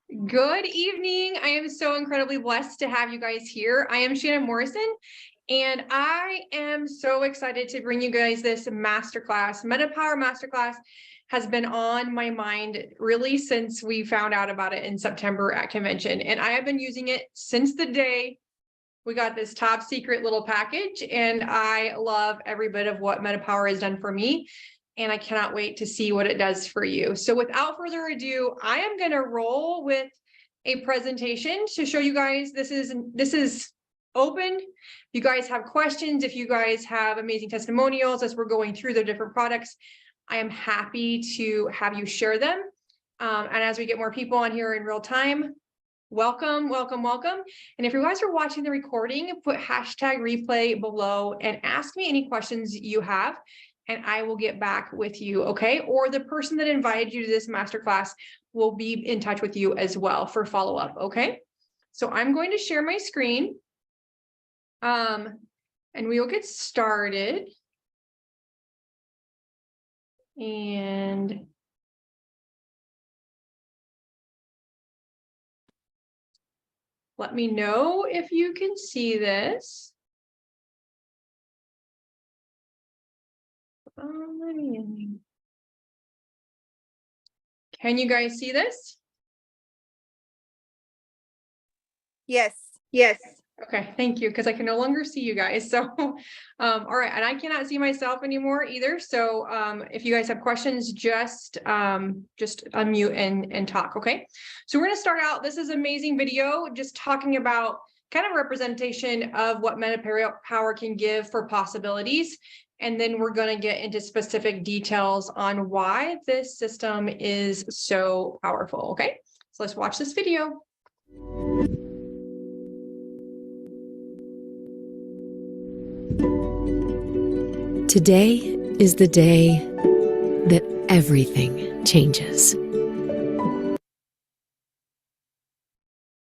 Good evening. I am so incredibly blessed to have you guys here. I am Shannon Morrison, and I am so excited to bring you guys this masterclass. MetaPower masterclass has been on my mind really since we found out about it in September at convention, and I have been using it since the day we got this top secret little package, and I love every bit of what MetaPower has done for me. And I cannot wait to see what it does for you. So without further ado, I am going to roll with a presentation to show you guys this is open. If you guys have questions, if you guys have amazing testimonials as we're going through the different products, I am happy to have you share them. And as we get more people on here in real time, welcome, welcome, welcome. And if you guys are watching the recording, put hashtag replay below and ask me any questions you have, and I will get back with you, okay? Or the person that invited you to this masterclass will be in touch with you as well for follow-up, okay? So I'm going to share my screen, and we will get started. And let me know if you can see this. Can you guys see this? Yes. Yes. Okay, thank you, because I can no longer see you guys. So, all right, and I cannot see myself anymore either. So, if you guys have questions, just unmute and talk. Okay, so we're going to start out. This is an amazing video, just talking about kind of representation of what MetaPower can give for possibilities. And then we're going to get into specific details on why this system is so powerful. Okay, so let's watch this video. Today is the day that everything changes.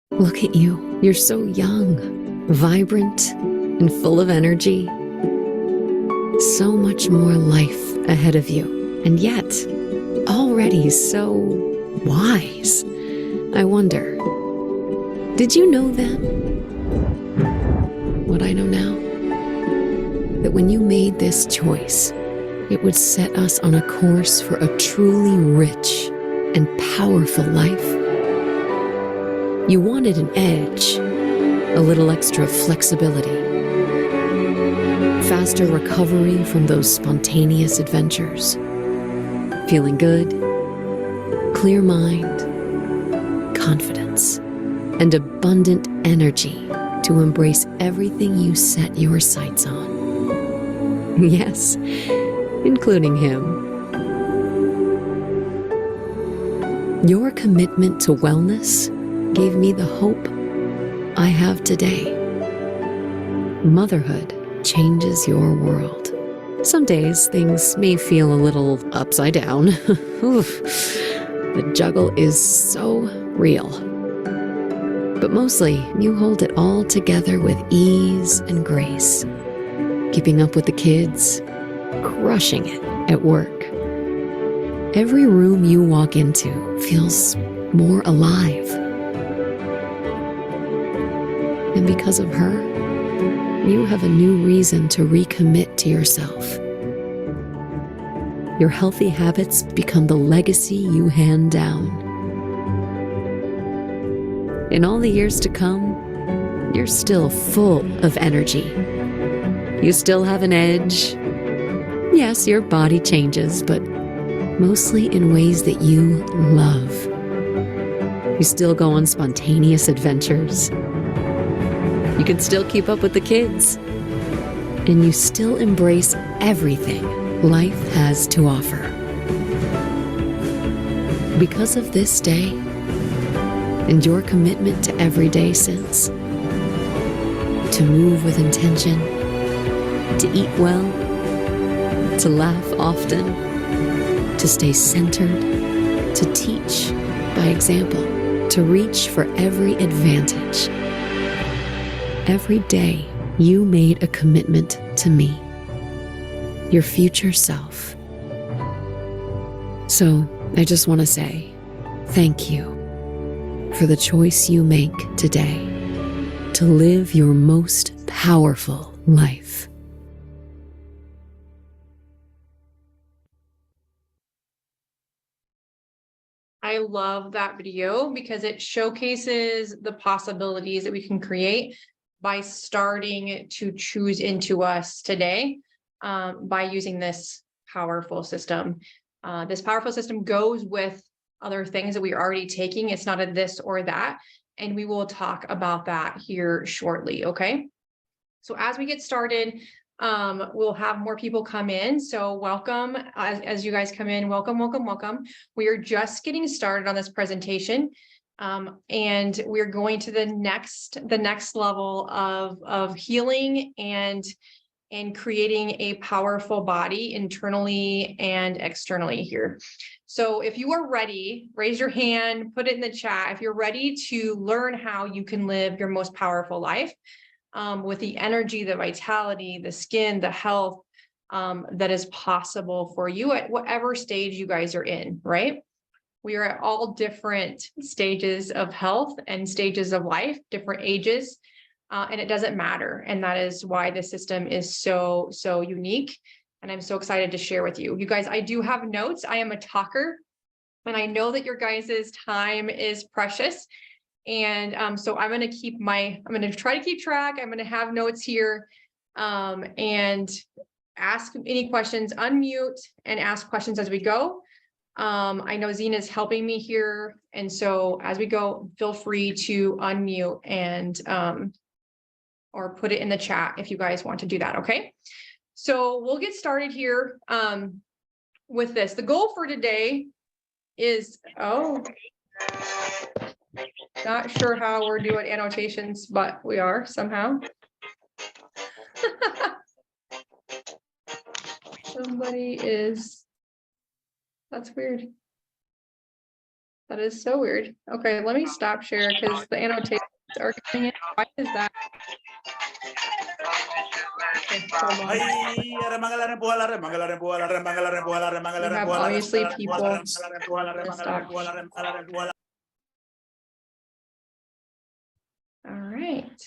Look at you. You're so young, vibrant, and full of energy. So much more life ahead of you, and yet already so wise. I wonder, did you know then what I know now? That when you made this choice, it would set us on a course for a truly rich and powerful life. You wanted an edge, a little extra flexibility, faster recovery from those spontaneous adventures, feeling good, clear mind, confidence, and abundant energy to embrace everything you set your sights on. Yes, including him. Your commitment to wellness gave me the hope I have today. Motherhood changes your world. Some days things may feel a little upside down. Oof, the juggle is so real. But mostly, you hold it all together with ease and grace. Keeping up with the kids, crushing it at work. Every room you walk into feels more alive. And because of her, you have a new reason to recommit to yourself. Your healthy habits become the legacy you hand down. In all the years to come, you're still full of energy. You still have an edge. Yes, your body changes, but mostly in ways that you love. You still go on spontaneous adventures. You can still keep up with the kids. And you still embrace everything life has to offer. Because of this day, and your commitment to every day since, to move with intention, to eat well, to laugh often, to stay centered, to teach by example, to reach for every advantage. Every day you made a commitment to me, your future self. So I just want to say thank you for the choice you make today to live your most powerful life. I love that video because it showcases the possibilities that we can create by starting to choose into us today, by using this powerful system. This powerful system goes with other things that we are already taking. It's not a this or that. And we will talk about that here shortly. Okay. So as we get started, we'll have more people come in. So welcome as you guys come in. Welcome, welcome, welcome. We are just getting started on this presentation. And we're going to the next level of healing and creating a powerful body internally and externally here. So if you are ready, raise your hand, put it in the chat. If you're ready to learn how you can live your most powerful life, with the energy, the vitality, the skin, the health, that is possible for you at whatever stage you guys are in, right? We are at all different stages of health and stages of life, different ages, and it doesn't matter. And that is why the system is so unique. And I'm so excited to share with you. You guys, I do have notes. I am a talker, and I know that your guys' time is precious. And so I'm going to try to keep track. I'm going to have notes here, and ask any questions, unmute and ask questions as we go. I know Zena is helping me here. And so as we go, feel free to unmute and, or put it in the chat if you guys want to do that. Okay. So we'll get started here, with this. The goal for today is, not sure how we're doing annotations, but we are somehow. That's weird. That is so weird. Okay, let me stop share because the annotations are coming in. Why is that? Okay, hold on. We have obviously people. Stop. All right.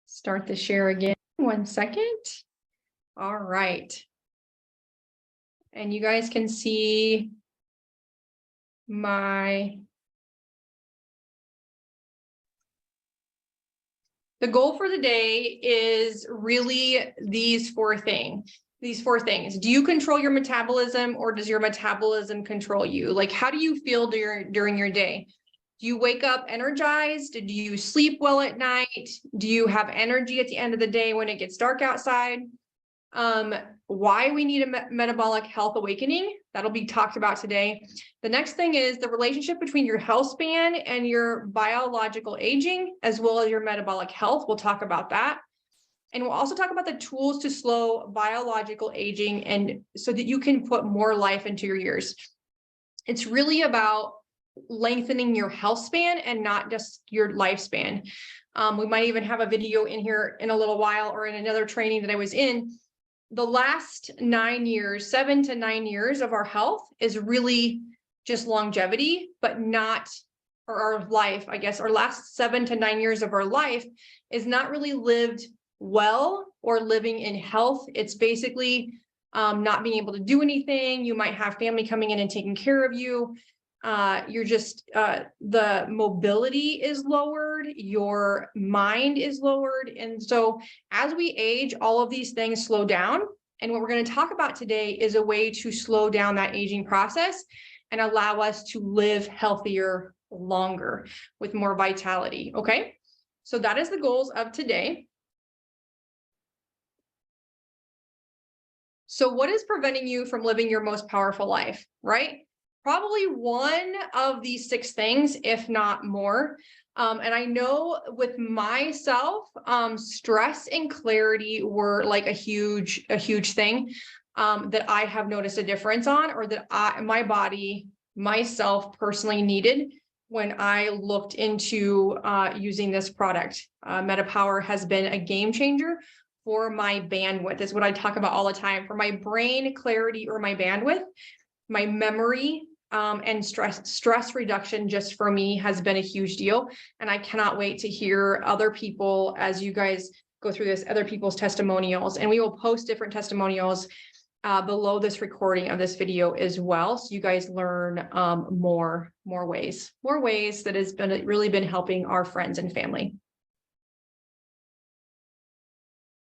Start the share again. 1 second. All right. And you guys can see the goal for the day is really these four things. Do you control your metabolism, or does your metabolism control you? Like, how do you feel during your day? Do you wake up energized? Do you sleep well at night? Do you have energy at the end of the day when it gets dark outside? Why we need a metabolic health awakening, that'll be talked about today. The next thing is the relationship between your health span and your biological aging, as well as your metabolic health. We'll talk about that. And we'll also talk about the tools to slow biological aging, and so that you can put more life into your years. It's really about lengthening your health span and not just your lifespan. We might even have a video in here in a little while, or in another training that I was in. The last 9 years, 7 to 9 years of our health is really just longevity, but not, or our life, I guess, our last 7 to 9 years of our life is not really lived well or living in health. It's basically not being able to do anything. You might have family coming in and taking care of you. You're just, the mobility is lowered, your mind is lowered. And so as we age, all of these things slow down. And what we're going to talk about today is a way to slow down that aging process and allow us to live healthier longer with more vitality. Okay. So that is the goals of today. So what is preventing you from living your most powerful life, right? Probably one of these 6 things, if not more. And I know with myself, stress and clarity were like a huge thing that I have noticed a difference on, or that my body, myself personally needed when I looked into using this product. MetaPower has been a game changer for my bandwidth, is what I talk about all the time. For my brain clarity or my bandwidth, my memory, and stress reduction just for me has been a huge deal. And I cannot wait to hear other people, as you guys go through this, other people's testimonials, and we will post different testimonials below this recording of this video as well. So you guys learn more ways that has really been helping our friends and family.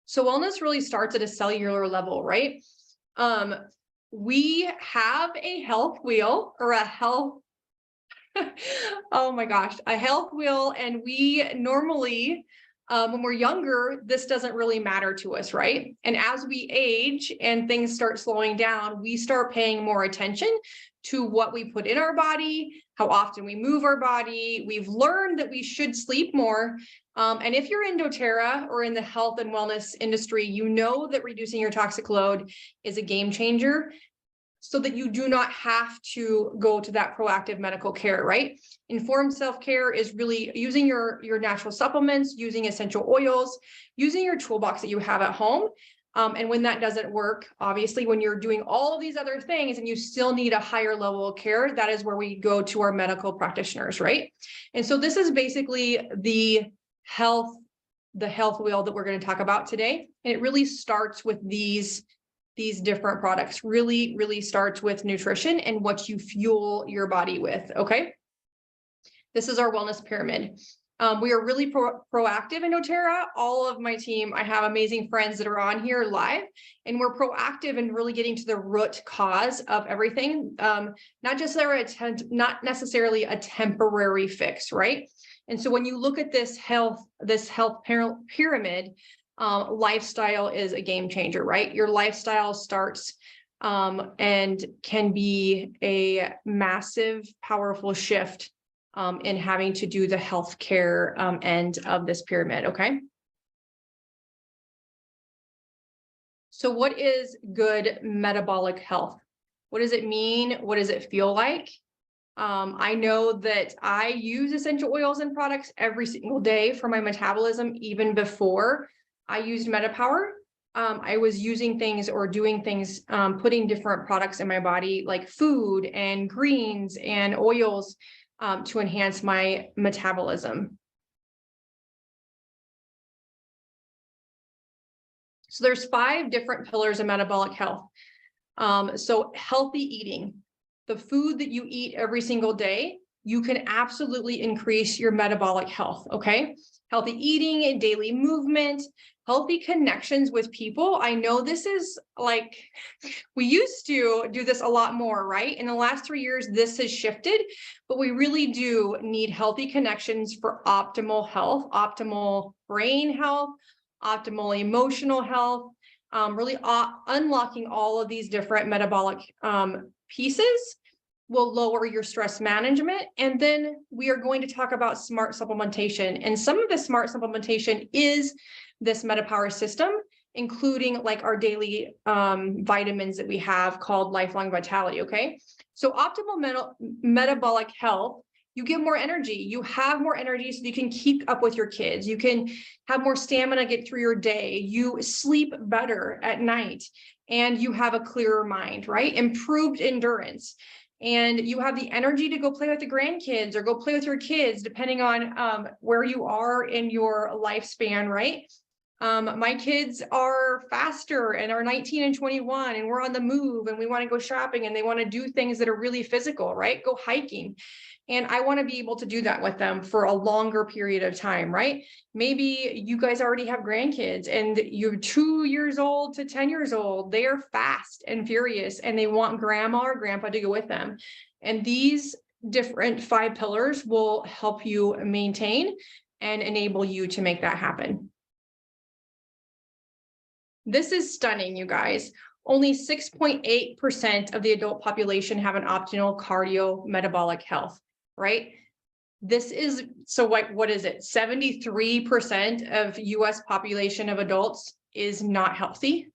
So wellness really starts at a cellular level, right? We have a health wheel, or a health, oh my gosh, a health wheel. And we normally, when we're younger, this doesn't really matter to us, right? And as we age and things start slowing down, we start paying more attention to what we put in our body, how often we move our body. We've learned that we should sleep more. And if you're in doTERRA or in the health and wellness industry, you know that reducing your toxic load is a game changer, so that you do not have to go to that proactive medical care, right? Informed self-care is really using your natural supplements, using essential oils, using your toolbox that you have at home. And when that doesn't work, obviously, when you're doing all of these other things and you still need a higher level of care, that is where we go to our medical practitioners, right? And so this is basically the health wheel that we're going to talk about today. And it really starts with these different products. Really starts with nutrition and what you fuel your body with. Okay. This is our wellness pyramid. We are really proactive in doTERRA. All of my team, I have amazing friends that are on here live, and we're proactive in really getting to the root cause of everything. Not necessarily a temporary fix, right? And so when you look at this health pyramid, lifestyle is a game changer, right? Your lifestyle starts and can be a massive, powerful shift in having to do the healthcare end of this pyramid, okay? So what is good metabolic health? What does it mean? What does it feel like? I know that I use essential oils and products every single day for my metabolism. Even before I used MetaPower, I was using things or doing things, putting different products in my body, like food and greens and oils, to enhance my metabolism. So there's 5 different pillars of metabolic health. So healthy eating, the food that you eat every single day, you can absolutely increase your metabolic health, okay? Healthy eating and daily movement, healthy connections with people. I know this is like, we used to do this a lot more, right? In the last 3 years, this has shifted, but we really do need healthy connections for optimal health, optimal brain health, optimal emotional health, really unlocking all of these different metabolic pieces will lower your stress management. And then we are going to talk about smart supplementation. And some of the smart supplementation is this MetaPower system, including like our daily vitamins that we have called Lifelong Vitality, okay? So optimal metabolic health, you get more energy. You have more energy so you can keep up with your kids. You can have more stamina, get through your day. You sleep better at night, and you have a clearer mind, right? Improved endurance. And you have the energy to go play with the grandkids or go play with your kids, depending on where you are in your lifespan, right? My kids are faster and are 19 and 21, and we're on the move and we want to go shopping and they want to do things that are really physical, right? Go hiking. And I want to be able to do that with them for a longer period of time, right? Maybe you guys already have grandkids and you're 2 years old to 10 years old. They are fast and furious and they want grandma or grandpa to go with them. And these different 5 pillars will help you maintain and enable you to make that happen. This is stunning, you guys. Only 6.8% of the adult population have an optimal cardiometabolic health, right? This is, so what is it? 73% of US population of adults is not healthy.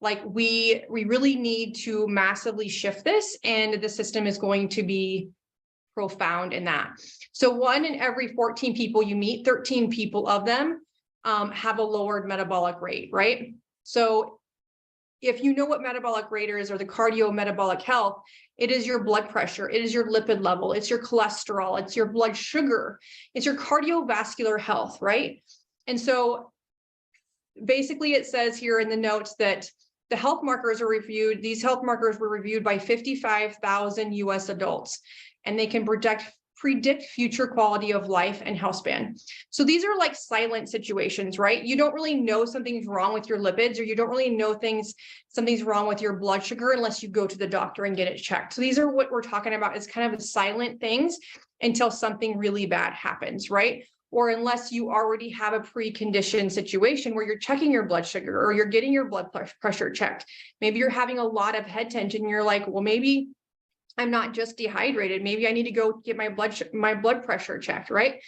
Like we really need to massively shift this, and the system is going to be profound in that. So 1 in every 14 people you meet, 13 people of them have a lowered metabolic rate, right? So if you know what metabolic rate is, or the cardiometabolic health, it is your blood pressure, it is your lipid level, it's your cholesterol, it's your blood sugar, it's your cardiovascular health, right? And so basically it says here in the notes that the health markers are reviewed. These health markers were reviewed by 55,000 US adults, and they can predict future quality of life and health span. So these are like silent situations, right? You don't really know something's wrong with your lipids, or you don't really know something's wrong with your blood sugar unless you go to the doctor and get it checked. So these are what we're talking about, is kind of silent things until something really bad happens, right? Or unless you already have a preconditioned situation where you're checking your blood sugar, or you're getting your blood pressure checked. Maybe you're having a lot of head tension. You're like, well, maybe I'm not just dehydrated. Maybe I need to go get my blood pressure checked, right?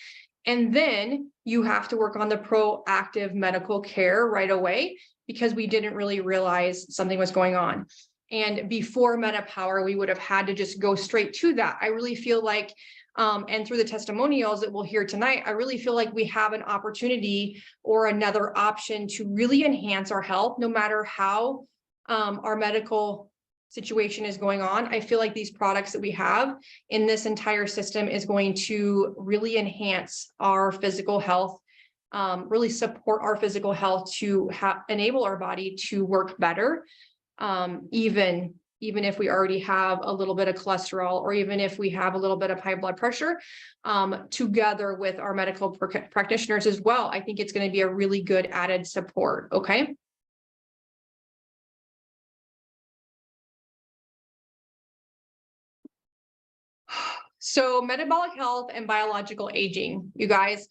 And then you have to work on the proactive medical care right away, because we didn't really realize something was going on. And before MetaPower, we would have had to just go straight to that. I really feel like, and through the testimonials that we'll hear tonight, I really feel like we have an opportunity or another option to really enhance our health, no matter how our medical situation is going on. I feel like these products that we have in this entire system is going to really enhance our physical health, really support our physical health to enable our body to work better, even if we already have a little bit of cholesterol, or even if we have a little bit of high blood pressure, together with our medical practitioners as well. I think it's going to be a really good added support. Okay. So metabolic health and biological aging, you guys,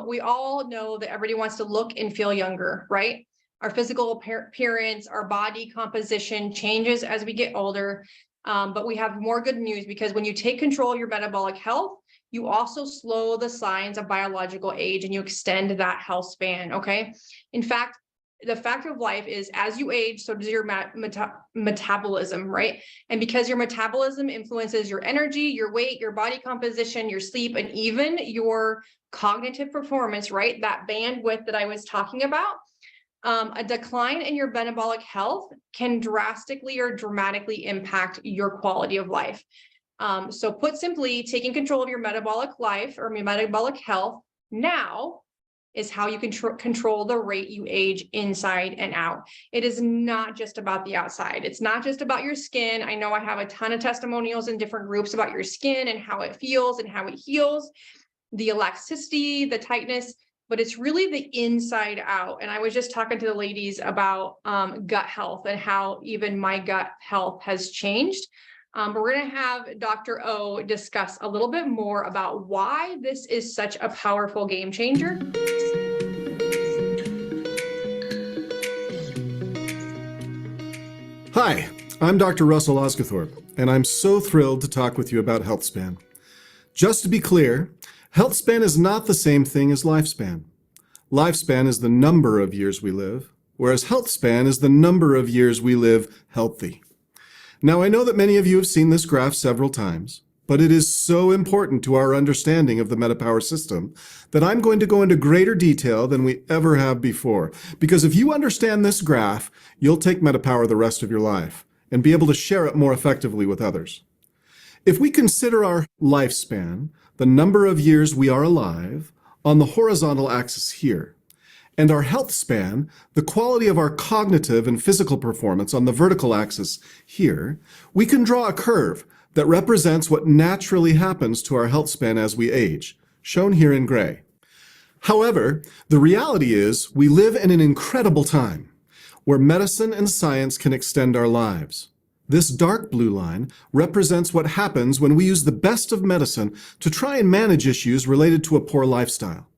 we all know that everybody wants to look and feel younger, right? Our physical appearance, our body composition changes as we get older. But we have more good news, because when you take control of your metabolic health, you also slow the signs of biological age and you extend that health span. Okay. In fact, the fact of life is, as you age, so does your metabolism, right? And because your metabolism influences your energy, your weight, your body composition, your sleep, and even your cognitive performance, right? That bandwidth that I was talking about. A decline in your metabolic health can drastically or dramatically impact your quality of life. So put simply, taking control of your metabolic life or your metabolic health now is how you can control the rate you age inside and out. It is not just about the outside. It's not just about your skin. I know I have a ton of testimonials in different groups about your skin and how it feels and how it heals, the elasticity, the tightness, but it's really the inside out. And I was just talking to the ladies about gut health and how even my gut health has changed. But we're going to have Dr. O discuss a little bit more about why this is such a powerful game changer. Hi, I'm Dr. Russell Osgathorpe, and I'm so thrilled to talk with you about health span. Just to be clear, health span is not the same thing as lifespan. Lifespan is the number of years we live, whereas health span is the number of years we live healthy. Now, I know that many of you have seen this graph several times, but it is so important to our understanding of the MetaPower system that I'm going to go into greater detail than we ever have before. Because if you understand this graph, you'll take MetaPower the rest of your life and be able to share it more effectively with others. If we consider our lifespan, the number of years we are alive, on the horizontal axis here, and our health span, the quality of our cognitive and physical performance on the vertical axis here, we can draw a curve that represents what naturally happens to our health span as we age, shown here in gray. However, the reality is we live in an incredible time where medicine and science can extend our lives. This dark blue line represents what happens when we use the best of medicine to try and manage issues related to a poor lifestyle.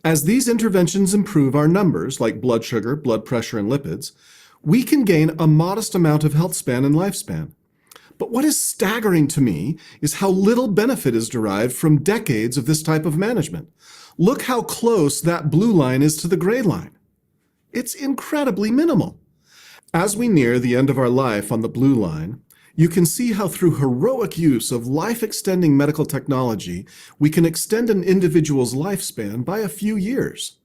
As these interventions improve our numbers, like blood sugar, blood pressure, and lipids, we can gain a modest amount of health span and lifespan. But what is staggering to me is how little benefit is derived from decades of this type of management. Look how close that blue line is to the gray line. It's incredibly minimal. As we near the end of our life on the blue line, you can see how through heroic use of life-extending medical technology, we can extend an individual's lifespan by a few years.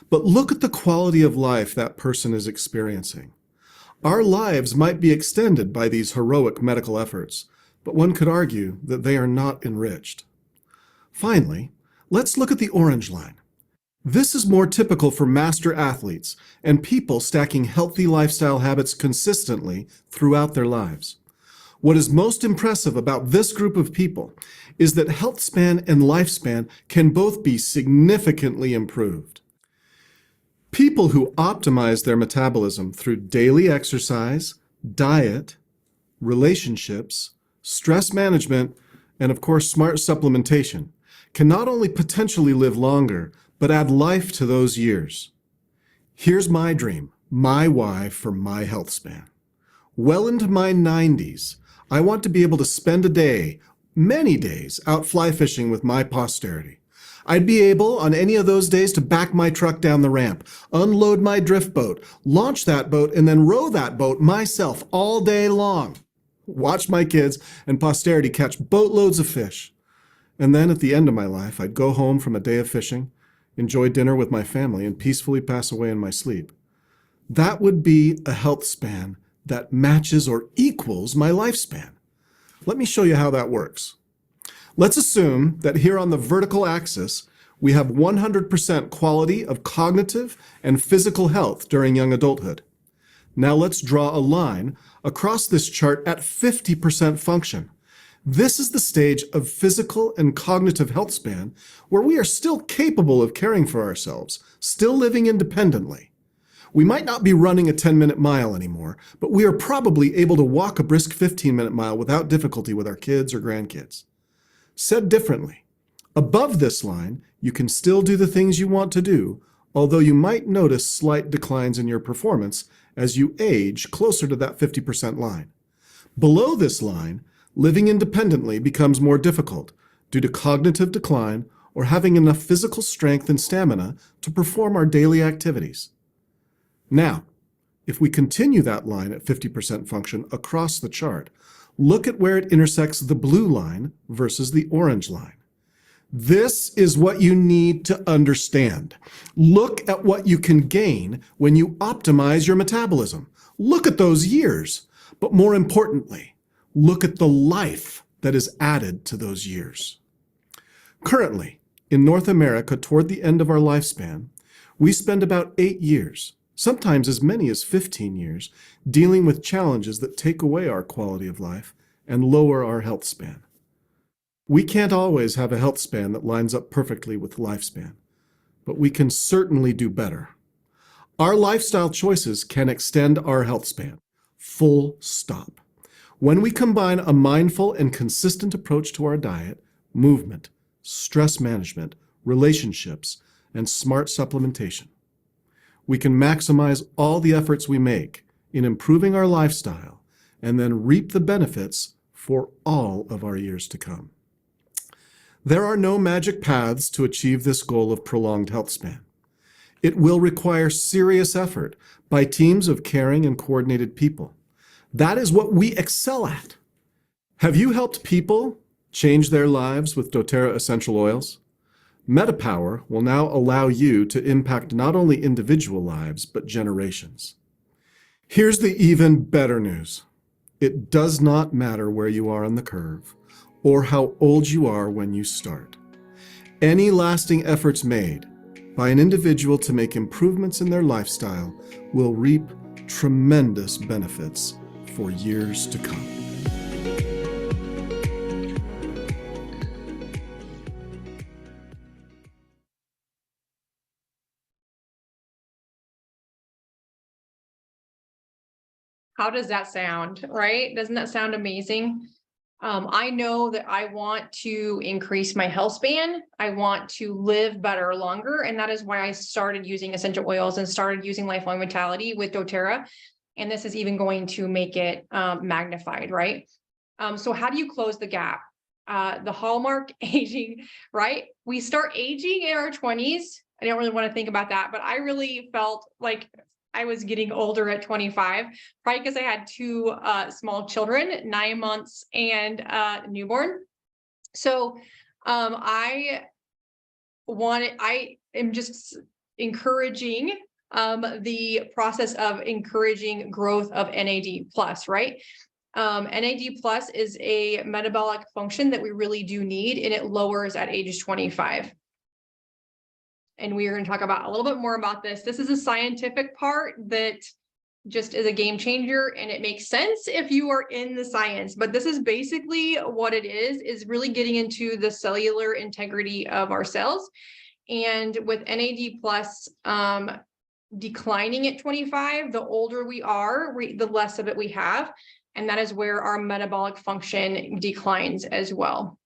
But look at the quality of life that person is experiencing. Our lives might be extended by these heroic medical efforts, but one could argue that they are not enriched. Finally, let's look at the orange line. This is more typical for master athletes and people stacking healthy lifestyle habits consistently throughout their lives. What is most impressive about this group of people is that health span and lifespan can both be significantly improved. People who optimize their metabolism through daily exercise, diet, relationships, stress management, and of course smart supplementation can not only potentially live longer, but add life to those years. Here's my dream, my why for my health span. Well into my 90s, I want to be able to spend a day, many days, out fly fishing with my posterity. I'd be able, on any of those days, to back my truck down the ramp, unload my drift boat, launch that boat, and then row that boat myself all day long. Watch my kids and posterity catch boatloads of fish. And then at the end of my life, I'd go home from a day of fishing, enjoy dinner with my family, and peacefully pass away in my sleep. That would be a health span that matches or equals my lifespan. Let me show you how that works. Let's assume that here on the vertical axis, we have 100% quality of cognitive and physical health during young adulthood. Now let's draw a line across this chart at 50% function. This is the stage of physical and cognitive health span where we are still capable of caring for ourselves, still living independently. We might not be running a 10-minute mile anymore, but we are probably able to walk a brisk 15-minute mile without difficulty with our kids or grandkids. Said differently, above this line, you can still do the things you want to do, although you might notice slight declines in your performance as you age closer to that 50% line. Below this line, living independently becomes more difficult due to cognitive decline or having enough physical strength and stamina to perform our daily activities. Now, if we continue that line at 50% function across the chart, look at where it intersects the blue line versus the orange line. This is what you need to understand. Look at what you can gain when you optimize your metabolism. Look at those years, but more importantly, look at the life that is added to those years. Currently, in North America, toward the end of our lifespan, we spend about 8 years, sometimes as many as 15 years, dealing with challenges that take away our quality of life and lower our health span. We can't always have a health span that lines up perfectly with lifespan, but we can certainly do better. Our lifestyle choices can extend our health span, full stop. When we combine a mindful and consistent approach to our diet, movement, stress management, relationships, and smart supplementation, we can maximize all the efforts we make in improving our lifestyle and then reap the benefits for all of our years to come. There are no magic paths to achieve this goal of prolonged health span. It will require serious effort by teams of caring and coordinated people. That is what we excel at. Have you helped people change their lives with doTERRA essential oils? MetaPower will now allow you to impact not only individual lives, but generations. Here's the even better news. It does not matter where you are on the curve or how old you are when you start. Any lasting efforts made by an individual to make improvements in their lifestyle will reap tremendous benefits for years to come. How does that sound, right? Doesn't that sound amazing? I know that I want to increase my health span. I want to live better longer. And that is why I started using essential oils and started using lifelong vitality with doTERRA. And this is even going to make it magnified, right? So how do you close the gap? The hallmark aging, right? We start aging in our 20s. I don't really want to think about that, but I really felt like I was getting older at 25, probably because I had 2 small children, 9 months and newborn. So I am just encouraging the process of encouraging growth of NAD plus, right? NAD plus is a metabolic function that we really do need, and it lowers at age 25. And we are going to talk about a little bit more about this. This is a scientific part that just is a game changer, and it makes sense if you are in the science, but this is basically what it is really getting into the cellular integrity of our cells. And with NAD plus declining at 25, the older we are, the less of it we have. And that is where our metabolic function declines as well.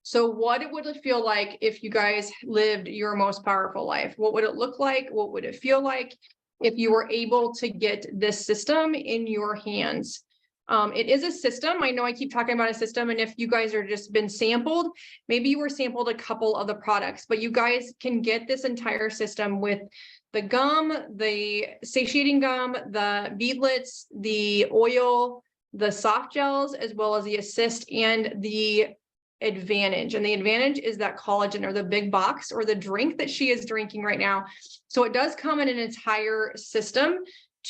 So what would it feel like if you guys lived your most powerful life? What would it look like? What would it feel like if you were able to get this system in your hands? It is a system. I know I keep talking about a system, and if you guys are just been sampled, maybe you were sampled a couple of the products, but you guys can get this entire system with the gum, the satiating gum, the beadlets, the oil, the soft gels, as well as the assist and the advantage. And the advantage is that collagen, or the big box, or the drink that she is drinking right now. So it does come in an entire system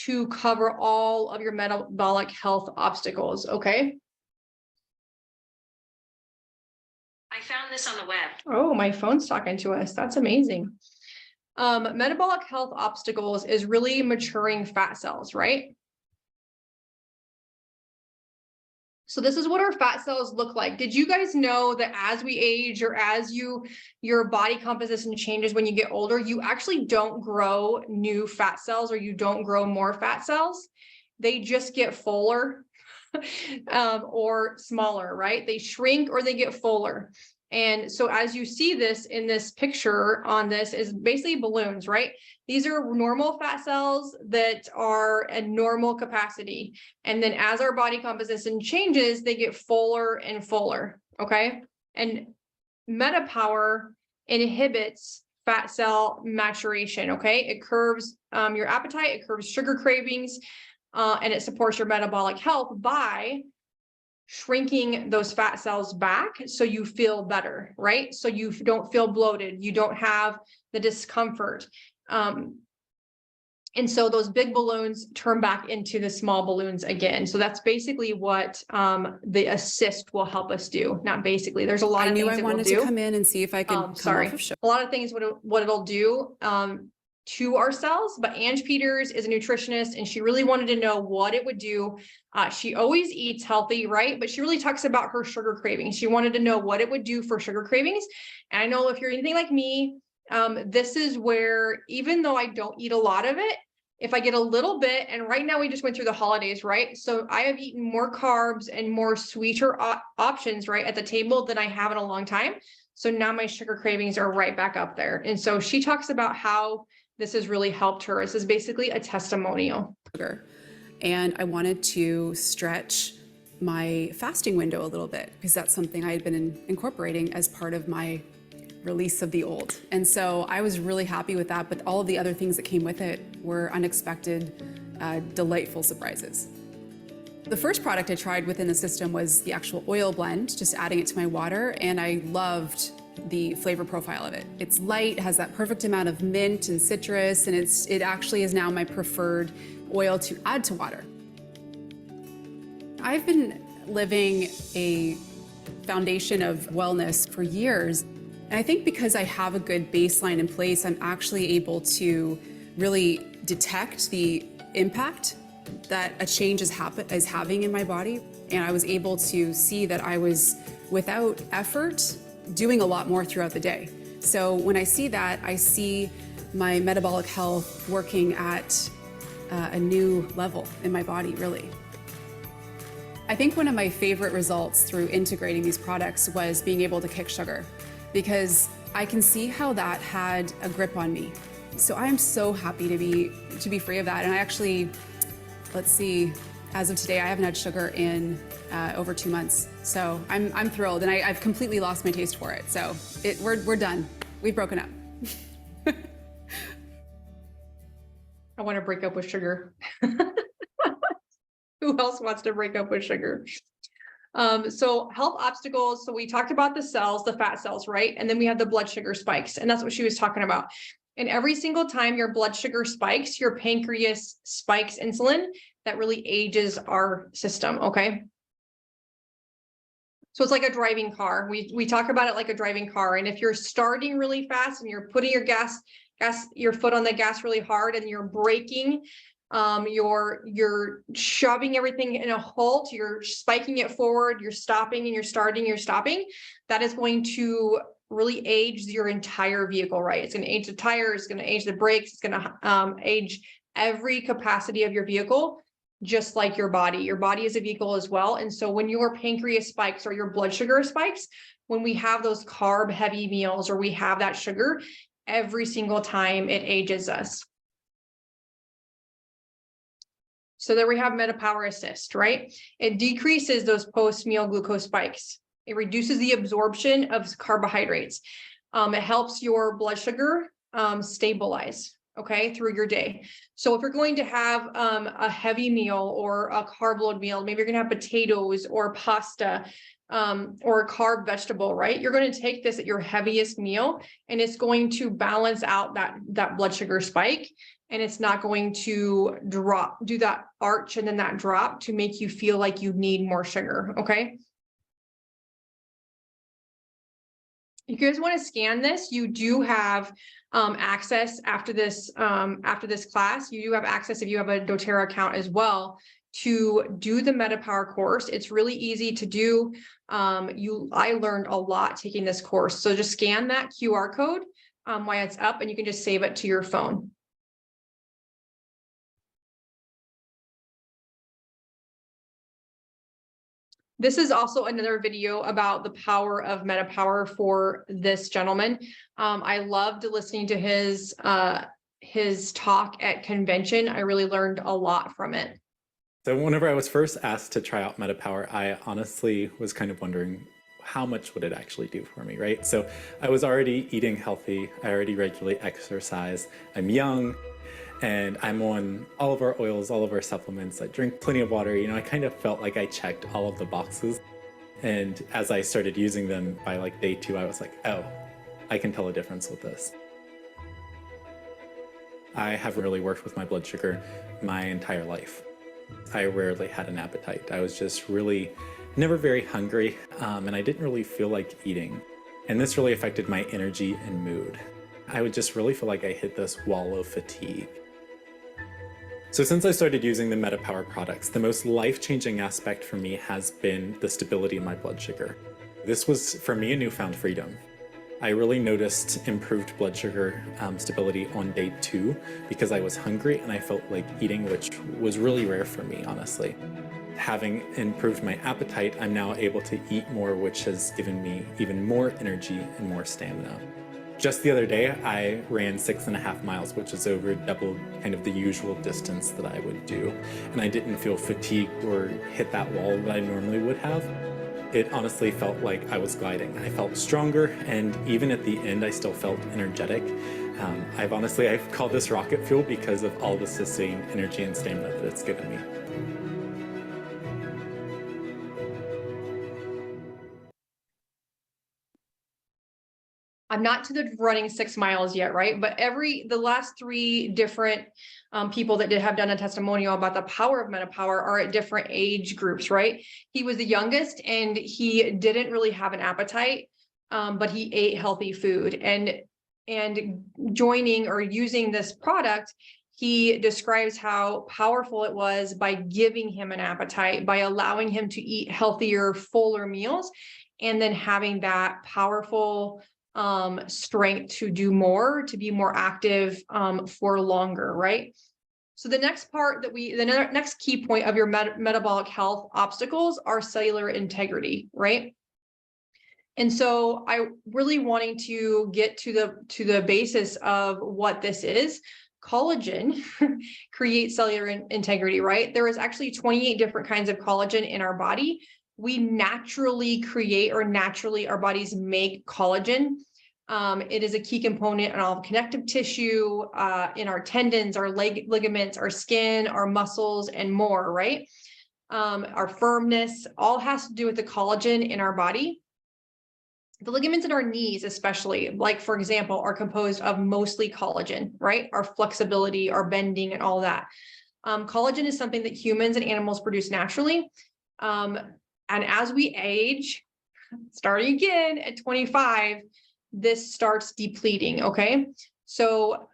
to cover all of your metabolic health obstacles. Okay. I found this on the web. Oh, my phone's talking to us. That's amazing. Metabolic health obstacles is really maturing fat cells, right? So this is what our fat cells look like. Did you guys know that as we age, or as your body composition changes when you get older, you actually don't grow new fat cells, or you don't grow more fat cells? They just get fuller or smaller, right? They shrink or they get fuller. And so as you see this in this picture on this is basically balloons, right? These are normal fat cells that are at normal capacity. And then as our body composition changes, they get fuller and fuller, okay? And MetaPower inhibits fat cell maturation, okay? It curbs your appetite, it curbs sugar cravings, and it supports your metabolic health by shrinking those fat cells back so you feel better, right? So you don't feel bloated, you don't have the discomfort. And so those big balloons turn back into the small balloons again. So that's basically what the assist will help us do. Not basically, there's a lot of things I wanted to come in and see if I could come off of show. A lot of things what it'll do to our cells, but Ange Peters is a nutritionist, and she really wanted to know what it would do. She always eats healthy, right? But she really talks about her sugar cravings. She wanted to know what it would do for sugar cravings. And I know if you're anything like me, this is where, even though I don't eat a lot of it, if I get a little bit, and right now we just went through the holidays, right? So I have eaten more carbs and more sweeter options, right, at the table than I have in a long time. So now my sugar cravings are right back up there. And so she talks about how this has really helped her. This is basically a testimonial. And I wanted to stretch my fasting window a little bit, because that's something I had been incorporating as part of my release of the old. And so I was really happy with that, but all of the other things that came with it were unexpected, delightful surprises. The first product I tried within the system was the actual oil blend, just adding it to my water, and I loved the flavor profile of it. It's light, has that perfect amount of mint and citrus, and it actually is now my preferred oil to add to water. I've been living a foundation of wellness for years, and I think because I have a good baseline in place, I'm actually able to really detect the impact that a change is having in my body, and I was able to see that I was, without effort, doing a lot more throughout the day. So when I see that, I see my metabolic health working at a new level in my body, really. I think one of my favorite results through integrating these products was being able to kick sugar, because I can see how that had a grip on me. So I am so happy to be free of that. And I actually, let's see, as of today, I haven't had sugar in over 2 months. So I'm thrilled, and I've completely lost my taste for it. So we're done. We've broken up. I want to break up with sugar. Who else wants to break up with sugar? So health obstacles. So we talked about the cells, the fat cells, right? And then we have the blood sugar spikes, and that's what she was talking about. And every single time your blood sugar spikes, your pancreas spikes insulin. That really ages our system, okay? So it's like a driving car. We talk about it like a driving car. And if you're starting really fast and you're putting your foot on the gas really hard and you're braking, you're shoving everything in a halt, you're spiking it forward, you're stopping and you're stopping, that is going to really age your entire vehicle, right? It's going to age the tires, it's going to age the brakes, it's going to age every capacity of your vehicle, just like your body. Your body is a vehicle as well. And so when your pancreas spikes or your blood sugar spikes, when we have those carb heavy meals or we have that sugar, every single time it ages us. So there we have MetaPower Assist, right? It decreases those post-meal glucose spikes. It reduces the absorption of carbohydrates. It helps your blood sugar stabilize, okay, through your day. So if you're going to have a heavy meal or a carb load meal, maybe you're gonna have potatoes or pasta or a carb vegetable, right? You're going to take this at your heaviest meal and it's going to balance out that blood sugar spike. And it's not going to do that arch and then that drop to make you feel like you need more sugar, okay? If you guys want to scan this, you do have access after this class. You do have access if you have a doTERRA account as well to do the MetaPower course. It's really easy to do. I learned a lot taking this course. So just scan that QR code while it's up and you can just save it to your phone. This is also another video about the power of MetaPower for this gentleman. I loved listening to his talk at convention. I really learned a lot from it. So whenever I was first asked to try out MetaPower, I honestly was kind of wondering how much would it actually do for me, right? So I was already eating healthy. I already regularly exercise. I'm young. And I'm on all of our oils, all of our supplements. I drink plenty of water. You know, I kind of felt like I checked all of the boxes. And as I started using them by like day 2, I was like, oh, I can tell a difference with this. I have really worked with my blood sugar my entire life. I rarely had an appetite. I was just really never very hungry, and I didn't really feel like eating. And this really affected my energy and mood. I would just really feel like I hit this wall of fatigue. So since I started using the MetaPower products, the most life-changing aspect for me has been the stability of my blood sugar. This was, for me, a newfound freedom. I really noticed improved blood sugar stability on day 2 because I was hungry and I felt like eating, which was really rare for me, honestly. Having improved my appetite, I'm now able to eat more, which has given me even more energy and more stamina. Just the other day, I ran 6.5 miles, which is over double kind of the usual distance that I would do. And I didn't feel fatigued or hit that wall that I normally would have. It honestly felt like I was gliding. I felt stronger, and even at the end, I still felt energetic. I've called this rocket fuel because of all the sustained energy and stamina that it's given me. I'm not to the running 6 miles yet, right? But the last 3 different people that have done a testimonial about the power of MetaPower are at different age groups, right? He was the youngest and he didn't really have an appetite, but he ate healthy food. And joining or using this product, he describes how powerful it was by giving him an appetite, by allowing him to eat healthier, fuller meals, and then having that powerful strength to do more, to be more active for longer, right? So the next part the next key point of your metabolic health obstacles are cellular integrity, right? And so I really wanting to get to the basis of what this is. Collagen creates cellular integrity, right? There is actually 28 different kinds of collagen in our body. We naturally create, or naturally our bodies make collagen. It is a key component in all connective tissue, in our tendons, our ligaments, our skin, our muscles, and more, right? Our firmness all has to do with the collagen in our body. The ligaments in our knees, especially, like for example, are composed of mostly collagen, right? Our flexibility, our bending, and all that. Collagen is something that humans and animals produce naturally. And as we age, starting again at 25, this starts depleting, okay? So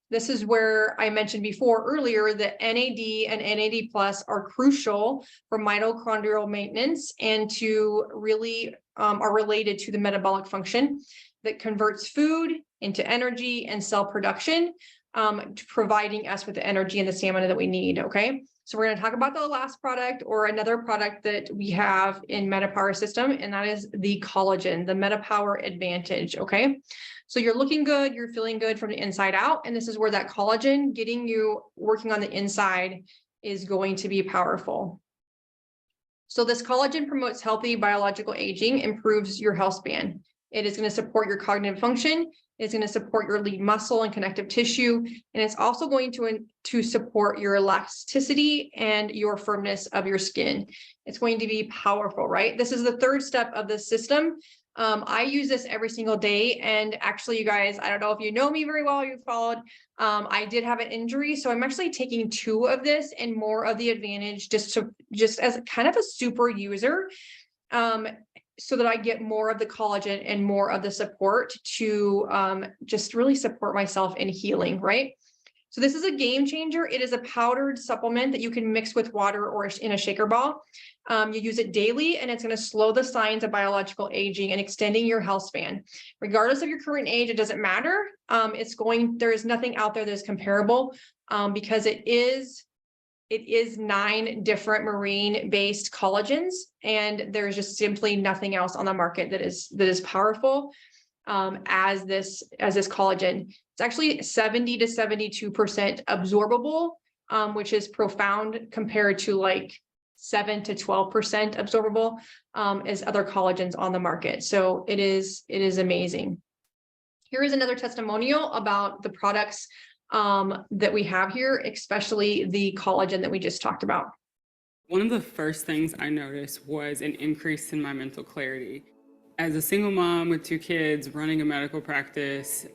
this is where I mentioned before earlier that NAD and NAD plus are crucial for mitochondrial maintenance and to really are related to the metabolic function that converts food into energy and cell production, providing us with the energy and the stamina that we need, okay? So we're going to talk about the last product, or another product that we have in MetaPower system, and that is the collagen, the MetaPower Advantage, okay? So you're looking good, you're feeling good from the inside out, and this is where that collagen getting you working on the inside is going to be powerful. So this collagen promotes healthy biological aging, improves your health span. It is going to support your cognitive function. It's going to support your lead muscle and connective tissue. And it's also going to support your elasticity and your firmness of your skin. It's going to be powerful, right? This is the third step of the system. I use this every single day. And actually, you guys, I don't know if you know me very well, you've followed. I did have an injury. So I'm actually taking 2 of this and more of the Advantage just as kind of a super user. So that I get more of the collagen and more of the support to just really support myself in healing, right? So this is a game changer. It is a powdered supplement that you can mix with water or in a shaker ball. You use it daily, and it's going to slow the signs of biological aging and extending your health span. Regardless of your current age, it doesn't matter. There is nothing out there that's comparable because it is 9 different marine-based collagens, and there's just simply nothing else on the market that is powerful as this collagen. It's actually 70 to 72% absorbable, which is profound compared to like 7 to 12% absorbable as other collagens on the market. So it is amazing. Here is another testimonial about the products that we have here, especially the collagen that we just talked about. One of the first things I noticed was an increase in my mental clarity. As a single mom with 2 kids running a medical practice,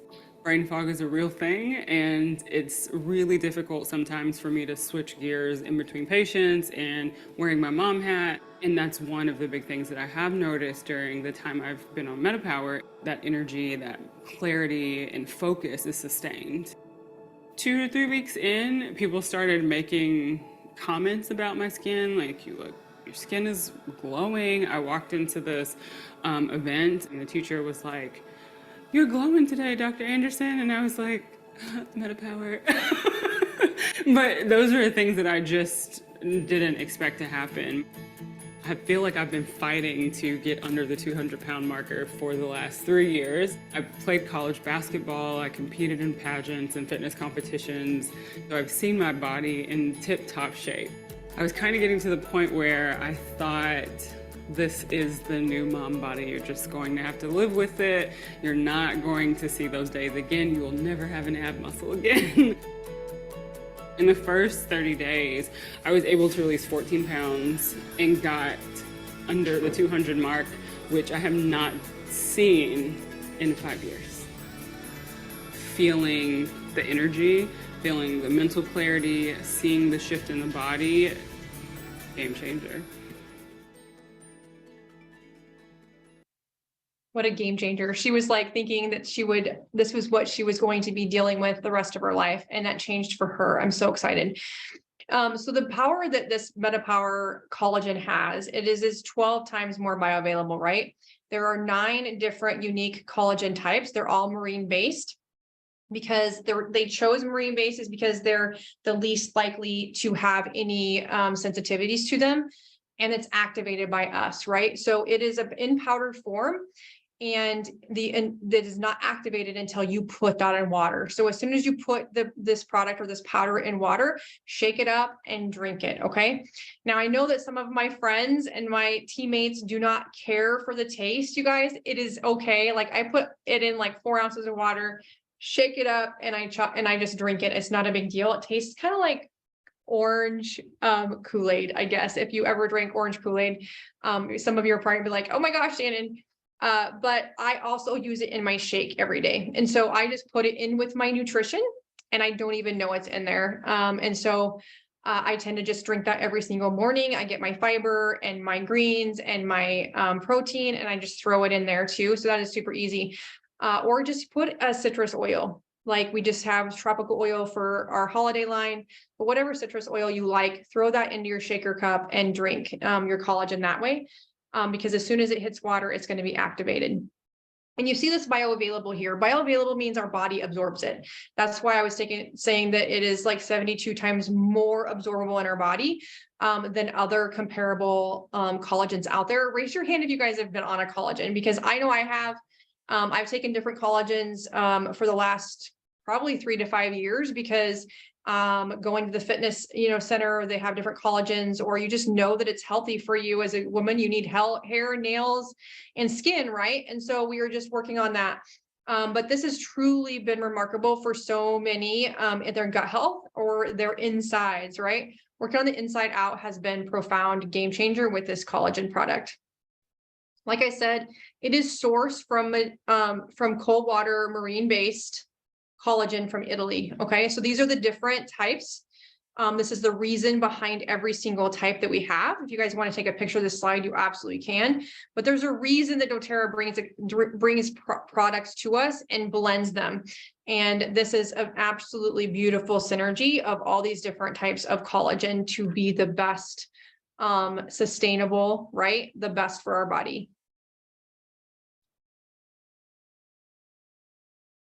brain fog is a real thing, and it's really difficult sometimes for me to switch gears in between patients and wearing my mom hat. And that's one of the big things that I have noticed during the time I've been on MetaPower. That energy, that clarity and focus is sustained. 2 to 3 weeks in, people started making comments about my skin, like, your skin is glowing. I walked into this event, and the teacher was like, "You're glowing today, Dr. Anderson." And I was like, MetaPower. But those are things that I just didn't expect to happen. I feel like I've been fighting to get under the 200-pound marker for the last 3 years. I've played college basketball, I competed in pageants and fitness competitions, so I've seen my body in tip-top shape. I was kind of getting to the point where I thought, this is the new mom body. You're just going to have to live with it. You're not going to see those days again. You will never have an ab muscle again. In the first 30 days, I was able to release 14 pounds and got under the 200 mark, which I have not seen in 5 years. Feeling the energy, feeling the mental clarity, seeing the shift in the body, game changer. What a game changer. She was like thinking that this was what she was going to be dealing with the rest of her life. And that changed for her. I'm so excited. So the power that this MetaPower collagen has, it is 12 times more bioavailable, right? There are 9 different unique collagen types. They're all marine based. Because they chose marine bases because they're the least likely to have any sensitivities to them, and it's activated by us, right? So it is in powdered form, and that is not activated until you put that in water. So as soon as you put this product or this powder in water, shake it up and drink it, okay? Now, I know that some of my friends and my teammates do not care for the taste, you guys. It is okay. Like, I put it in like 4 ounces of water, shake it up, and I just drink it. It's not a big deal. It tastes kind of like orange Kool-Aid, I guess. If you ever drank orange Kool-Aid, some of you are probably be like, "Oh my gosh, Shannon." But I also use it in my shake every day. And so I just put it in with my nutrition and I don't even know it's in there. And so I tend to just drink that every single morning. I get my fiber and my greens and my protein, and I just throw it in there too. So that is super easy. Or just put a citrus oil. Like we just have tropical oil for our holiday line, but whatever citrus oil you like, throw that into your shaker cup and drink your collagen that way. Because as soon as it hits water, it's going to be activated. And you see this bioavailable here. Bioavailable means our body absorbs it. That's why I was saying that it is like 72 times more absorbable in our body than other comparable collagens out there. Raise your hand if you guys have been on a collagen, because I know I have. I've taken different collagens for the last probably 3 to 5 years, because going to the fitness, center, they have different collagens, or you just know that it's healthy for you as a woman. You need hair, nails, and skin, right? And so we are just working on that. But this has truly been remarkable for so many in their gut health or their insides, right? Working on the inside out has been profound game changer with this collagen product. Like I said, it is sourced from cold water, marine-based collagen from Italy. Okay, so these are the different types. This is the reason behind every single type that we have. If you guys want to take a picture of this slide, you absolutely can. But there's a reason that doTERRA brings products to us and blends them. And this is an absolutely beautiful synergy of all these different types of collagen to be the best sustainable, right? The best for our body.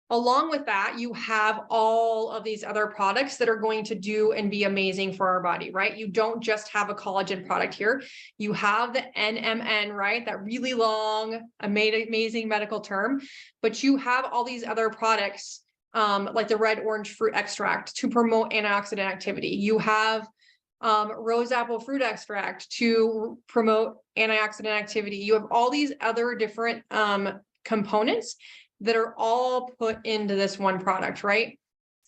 Along with that, you have all of these other products that are going to do and be amazing for our body, right? You don't just have a collagen product here. You have the NMN, right? That really long, amazing medical term, but you have all these other products like the red orange fruit extract to promote antioxidant activity. You have rose apple fruit extract to promote antioxidant activity. You have all these other different components that are all put into this one product, right?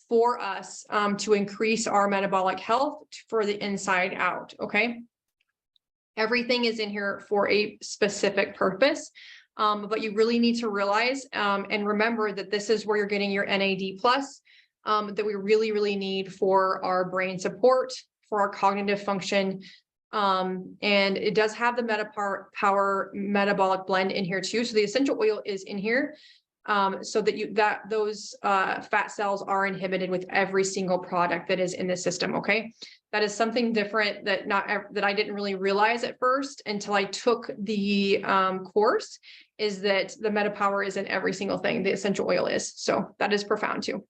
For us to increase our metabolic health for the inside out, okay? Everything is in here for a specific purpose, but you really need to realize and remember that this is where you're getting your NAD+, that we really, really need for our brain support, for our cognitive function. And it does have the MetaPower metabolic blend in here too. So the essential oil is in here. So that those fat cells are inhibited with every single product that is in the system. Okay, that is something different that I didn't really realize at first until I took the course. Is that the MetaPower is in every single thing the essential oil is. So that is profound too.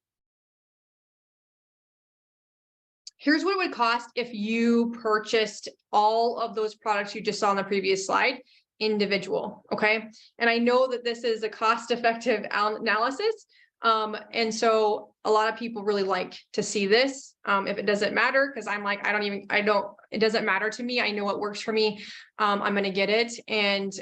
Here's what it would cost if you purchased all of those products you just saw on the previous slide. Individual. Okay. And I know that this is a cost-effective analysis. And so a lot of people really like to see this. If it doesn't matter, because I'm like, it doesn't matter to me. I know what works for me. I'm going to get it. And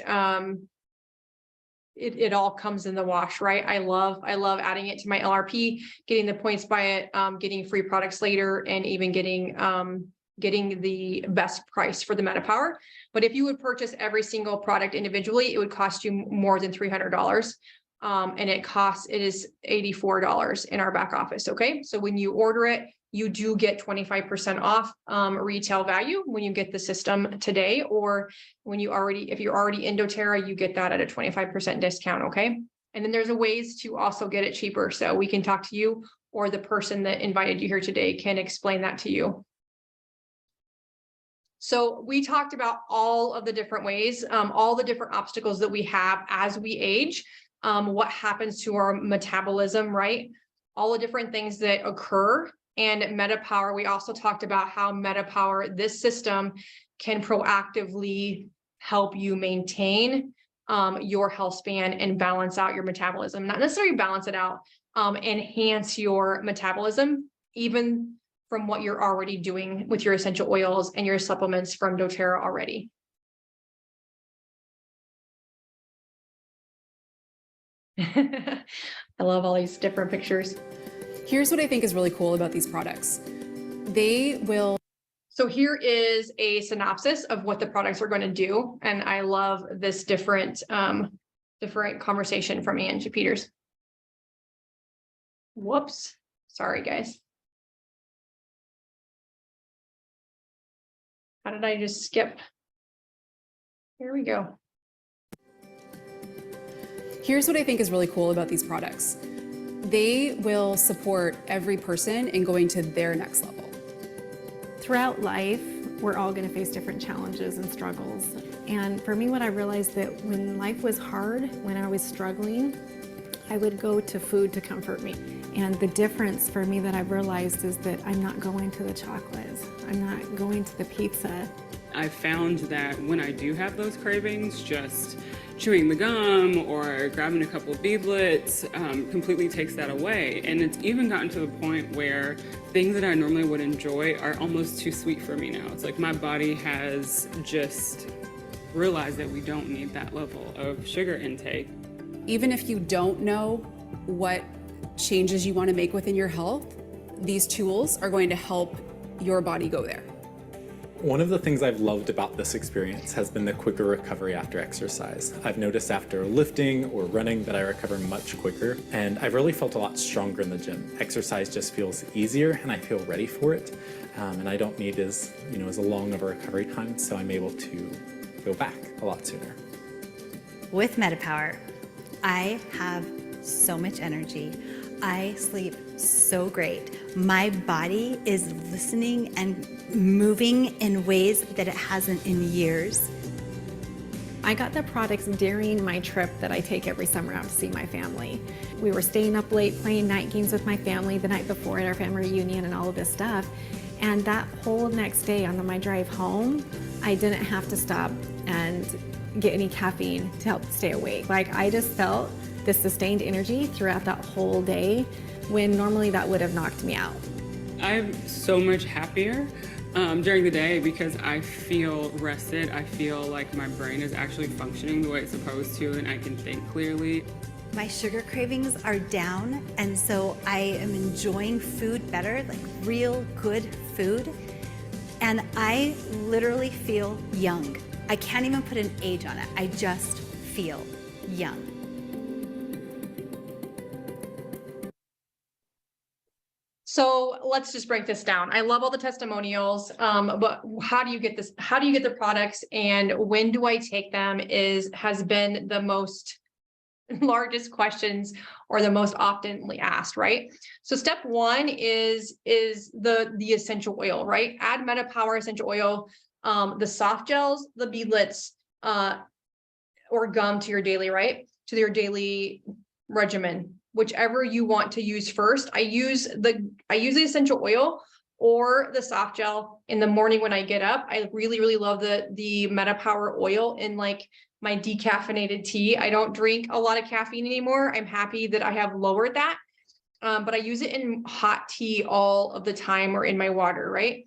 it all comes in the wash, right? I love adding it to my LRP, getting the points by it, getting free products later, and even getting the best price for the MetaPower. But if you would purchase every single product individually, it would cost you more than $300. And it is $84 in our back office. Okay. So when you order it, you do get 25% off retail value when you get the system today, or if you're already in doTERRA, you get that at a 25% discount. Okay. And then there's ways to also get it cheaper. So we can talk to you, or the person that invited you here today can explain that to you. So we talked about all of the different ways, all the different obstacles that we have as we age, what happens to our metabolism, right? All the different things that occur. And MetaPower, we also talked about how MetaPower, this system, can proactively help you maintain your health span and balance out your metabolism. Not necessarily balance it out, enhance your metabolism, even from what you're already doing with your essential oils and your supplements from doTERRA already. I love all these different pictures. Here's what I think is really cool about these products. So here is a synopsis of what the products are going to do. And I love this different different conversation from Angie Peters. Whoops. Sorry, guys. How did I just skip? Here we go. Here's what I think is really cool about these products. They will support every person in going to their next level. Throughout life, we're all going to face different challenges and struggles. And for me, what I realized that when life was hard, when I was struggling, I would go to food to comfort me. And the difference for me that I've realized is that I'm not going to the chocolates. I'm not going to the pizza. I found that when I do have those cravings, just chewing the gum or grabbing a couple of beadlets completely takes that away. And it's even gotten to the point where things that I normally would enjoy are almost too sweet for me now. It's like my body has just realized that we don't need that level of sugar intake. Even if you don't know what changes you want to make within your health, these tools are going to help your body go there. One of the things I've loved about this experience has been the quicker recovery after exercise. I've noticed after lifting or running that I recover much quicker, and I've really felt a lot stronger in the gym. Exercise just feels easier and I feel ready for it. And I don't need as long of a recovery time, so I'm able to go back a lot sooner. With MetaPower, I have so much energy. I sleep so great. My body is listening and moving in ways that it hasn't in years. I got the products during my trip that I take every summer out to see my family. We were staying up late playing night games with my family the night before at our family reunion and all of this stuff. And that whole next day on my drive home, I didn't have to stop and get any caffeine to help stay awake. Like, I just felt this sustained energy throughout that whole day when normally that would have knocked me out. I'm so much happier during the day because I feel rested. I feel like my brain is actually functioning the way it's supposed to and I can think clearly. My sugar cravings are down, and so I am enjoying food better, like real good food. And I literally feel young. I can't even put an age on it. I just feel young. So let's just break this down. I love all the testimonials, but how do you get this? How do you get the products, and when do I take them has been the most largest questions or the most oftenly asked, right? So step one is the essential oil, right? Add MetaPower essential oil, the soft gels, the beadlets, or gum to your daily, right? To your daily regimen, whichever you want to use first. I use the essential oil or the soft gel in the morning when I get up. I really, really love the MetaPower oil in like my decaffeinated tea. I don't drink a lot of caffeine anymore. I'm happy that I have lowered that, but I use it in hot tea all of the time or in my water, right?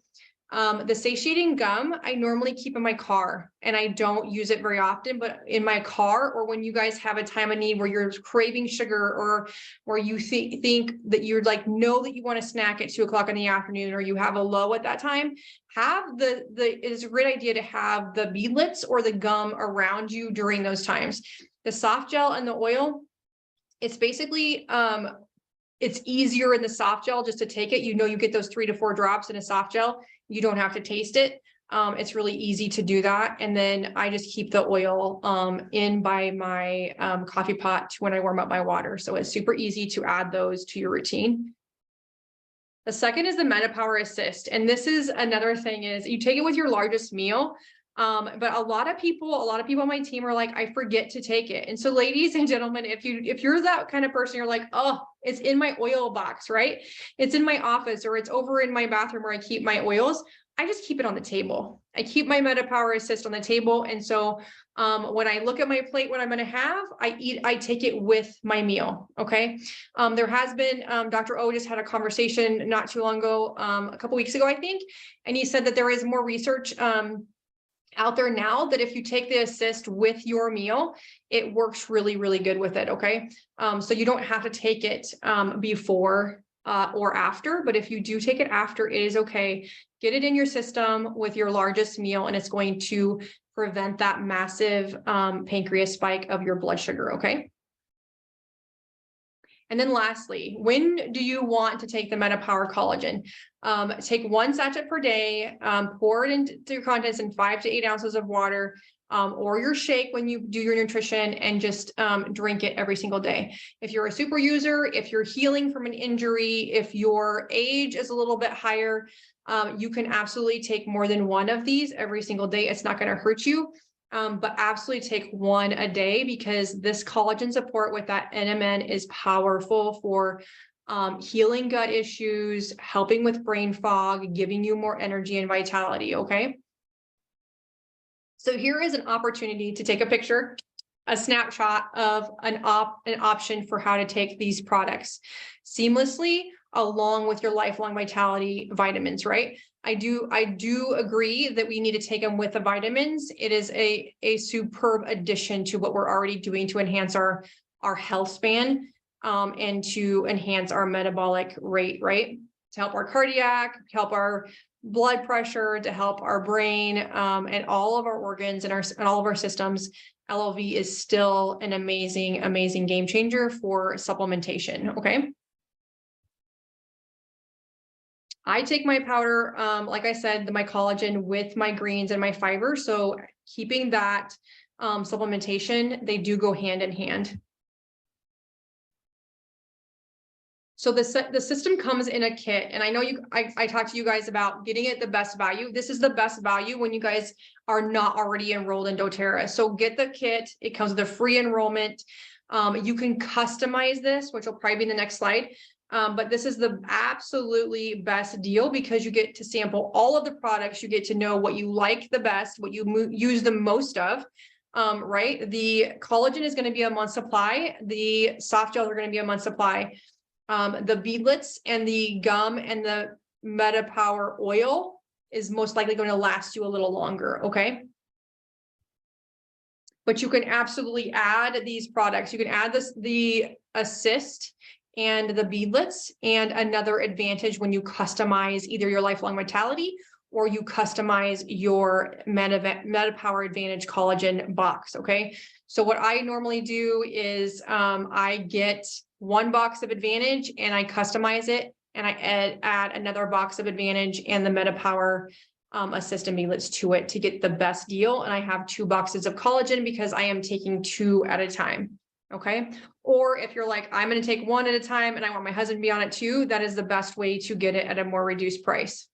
The satiating gum, I normally keep in my car and I don't use it very often, but in my car, or when you guys have a time of need where you're craving sugar, or where you think that you're like, know that you want to snack at 2 o'clock in the afternoon, or you have a low at that time, it is a great idea to have the beadlets or the gum around you during those times. The soft gel and the oil, it's basically, it's easier in the soft gel just to take it. You get those 3 to 4 drops in a soft gel. You don't have to taste it. It's really easy to do that. And then I just keep the oil in by my coffee pot when I warm up my water. So it's super easy to add those to your routine. The second is the MetaPower Assist. And this is another thing, is you take it with your largest meal. But a lot of people on my team are like, I forget to take it. And so ladies and gentlemen, if you're that kind of person, you're like, oh, it's in my oil box, right? It's in my office, or it's over in my bathroom where I keep my oils. I just keep it on the table. I keep my MetaPower Assist on the table. And so when I look at my plate, what I'm going to have, I take it with my meal. Okay. There has been, Dr. O just had a conversation not too long ago, a couple weeks ago, I think. And he said that there is more research, out there now that if you take the assist with your meal, it works really, really good with it. Okay. So you don't have to take it before or after, but if you do take it after, it is okay. Get it in your system with your largest meal, and it's going to prevent that massive pancreas spike of your blood sugar, okay? And then lastly, when do you want to take the MetaPower collagen? Take 1 sachet per day, pour it into your contents in 5 to 8 ounces of water, or your shake when you do your nutrition, and just drink it every single day. If you're a super user, if you're healing from an injury, if your age is a little bit higher, you can absolutely take more than 1 of these every single day. It's not going to hurt you. But absolutely take 1 a day, because this collagen support with that NMN is powerful for healing gut issues, helping with brain fog, giving you more energy and vitality, okay? So here is an opportunity to take a picture, a snapshot of an option for how to take these products seamlessly along with your lifelong vitality vitamins, right? I do agree that we need to take them with the vitamins. It is a superb addition to what we're already doing to enhance our health span, and to enhance our metabolic rate, right? To help our cardiac, help our blood pressure, to help our brain, and all of our organs and all of our systems. LLV is still an amazing, amazing game changer for supplementation, okay? I take my powder, like I said, my collagen with my greens and my fiber. So keeping that supplementation, they do go hand in hand. So the system comes in a kit, and I know I talked to you guys about getting it the best value. This is the best value when you guys are not already enrolled in doTERRA. So get the kit. It comes with a free enrollment. You can customize this, which will probably be in the next slide. But this is the absolutely best deal, because you get to sample all of the products. You get to know what you like the best, what you use the most of, right? The collagen is going to be a month supply. The soft gels are going to be a month supply. The beadlets and the gum and the MetaPower oil is most likely going to last you a little longer, okay? But you can absolutely add these products. You can add the assist and the beadlets, and another advantage when you customize either your lifelong vitality or you customize your MetaPower Advantage collagen box, okay? So what I normally do is I get 1 box of Advantage and I customize it, and I add another box of Advantage and the MetaPower assist and beadlets to it to get the best deal. And I have 2 boxes of collagen because I am taking 2 at a time. Okay. Or if you're like, I'm going to take 1 at a time and I want my husband to be on it too, that is the best way to get it at a more reduced price.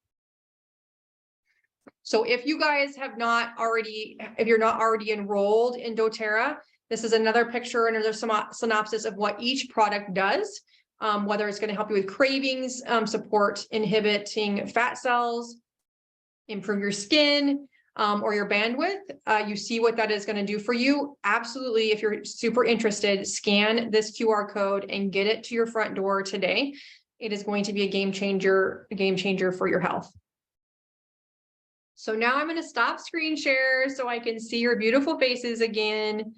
So if you guys have not already, if you're not already enrolled in doTERRA, this is another picture and another synopsis of what each product does, whether it's going to help you with cravings, support inhibiting fat cells, improve your skin, or your bandwidth. You see what that is going to do for you. Absolutely. If you're super interested, scan this QR code and get it to your front door today. It is going to be a game changer for your health. So now I'm going to stop screen share so I can see your beautiful faces again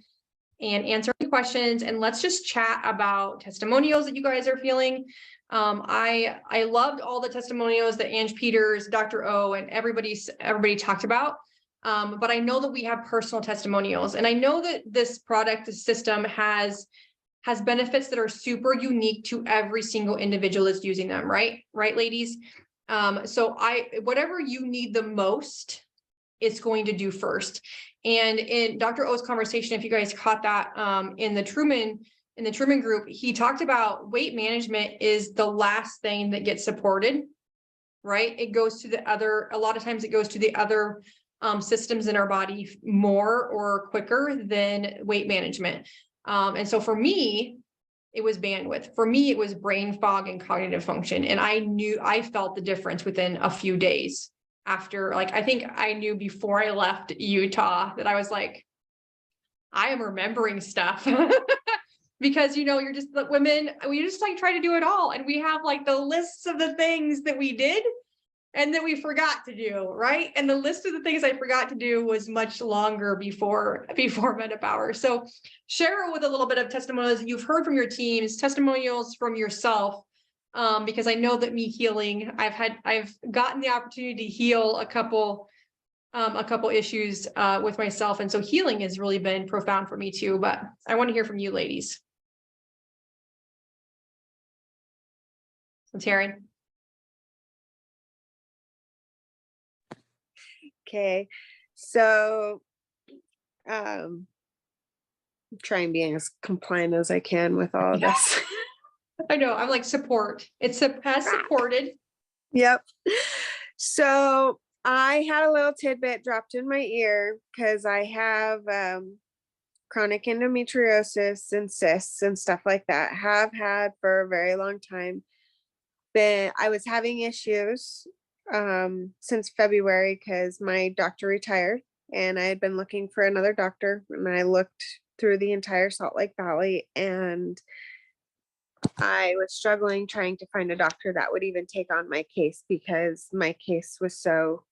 and answer any questions. And let's just chat about testimonials that you guys are feeling. I loved all the testimonials that Ange Peters, Dr. O, and everybody talked about. But I know that we have personal testimonials, and I know that this product, this system has benefits that are super unique to every single individual that's using them, right? Right, ladies? So whatever you need the most, it's going to do first. And in Dr. O's conversation, if you guys caught that in the Truman group, he talked about weight management is the last thing that gets supported, right? It goes to a lot of times it goes to the other systems in our body more or quicker than weight management. And so for me, it was bandwidth. For me, it was brain fog and cognitive function. And I felt the difference within a few days after, like, I think I knew before I left Utah that I was like, I am remembering stuff. Because, you're just the women, we just like try to do it all. And we have like the lists of the things that we did and that we forgot to do, right? And the list of the things I forgot to do was much longer before MetaPower. So share with a little bit of testimonials that you've heard from your teams, testimonials from yourself, because I know that me healing, I've gotten the opportunity to heal a couple a couple issues with myself. And so healing has really been profound for me too, but I want to hear from you ladies. So Taryn. Okay, so trying being as compliant as I can with all of this. I know, I'm like support. It's has supported. Yep. So I had a little tidbit dropped in my ear because I have chronic endometriosis and cysts and stuff like that. Have had for a very long time. I was having issues since February because my doctor retired and I had been looking for another doctor, and I looked through the entire Salt Lake Valley and I was struggling trying to find a doctor that would even take on my case because my case was so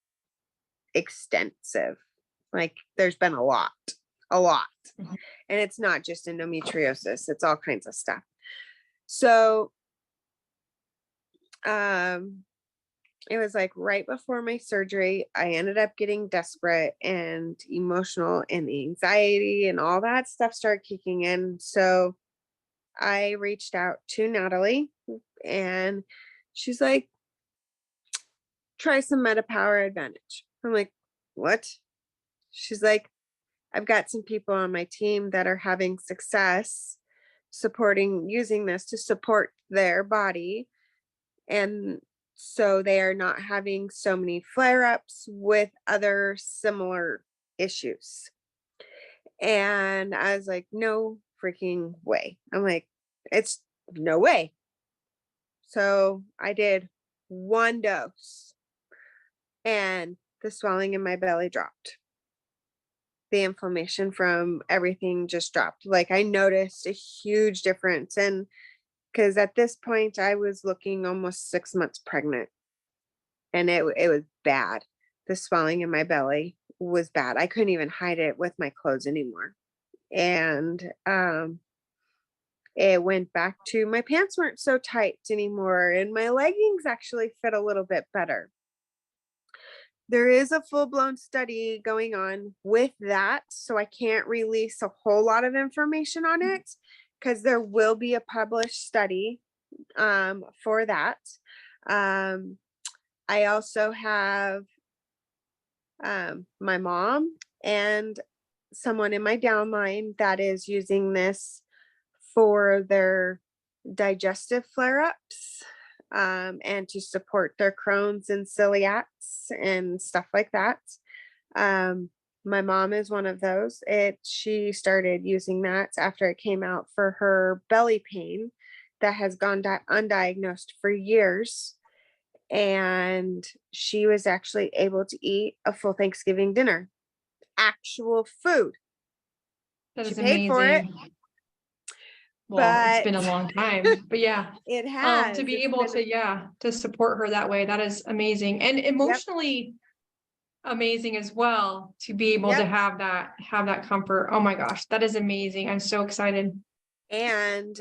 extensive. Like there's been a lot. Mhm. And it's not just endometriosis, it's all kinds of stuff. So it was like right before my surgery, I ended up getting desperate and emotional, and the anxiety and all that stuff started kicking in. So I reached out to Natalie and she's like, try some MetaPower Advantage. I'm like, what? She's like, I've got some people on my team that are having success using this to support their body. And so they are not having so many flare-ups with other similar issues. And I was like, no freaking way. I'm like, it's no way. So I did one dose and the swelling in my belly dropped. The inflammation from everything just dropped. Like I noticed a huge difference. And because at this point I was looking almost 6 months pregnant and it was bad. The swelling in my belly was bad. I couldn't even hide it with my clothes anymore. And it went back to my pants weren't so tight anymore and my leggings actually fit a little bit better. There is a full-blown study going on with that, so I can't release a whole lot of information on it because there will be a published study for that. I also have my mom and someone in my downline that is using this for their digestive flare-ups and to support their Crohn's and celiacs and stuff like that. My mom is one of those. She started using that after it came out for her belly pain that has gone undiagnosed for years. And she was actually able to eat a full Thanksgiving dinner, actual food. That is She paid for it. Well, it's been a but long time, but yeah, it has to be It's able been to support her that way, that is amazing and emotionally amazing as well, to be able to have that comfort. Oh my gosh, that is amazing. I'm so excited. And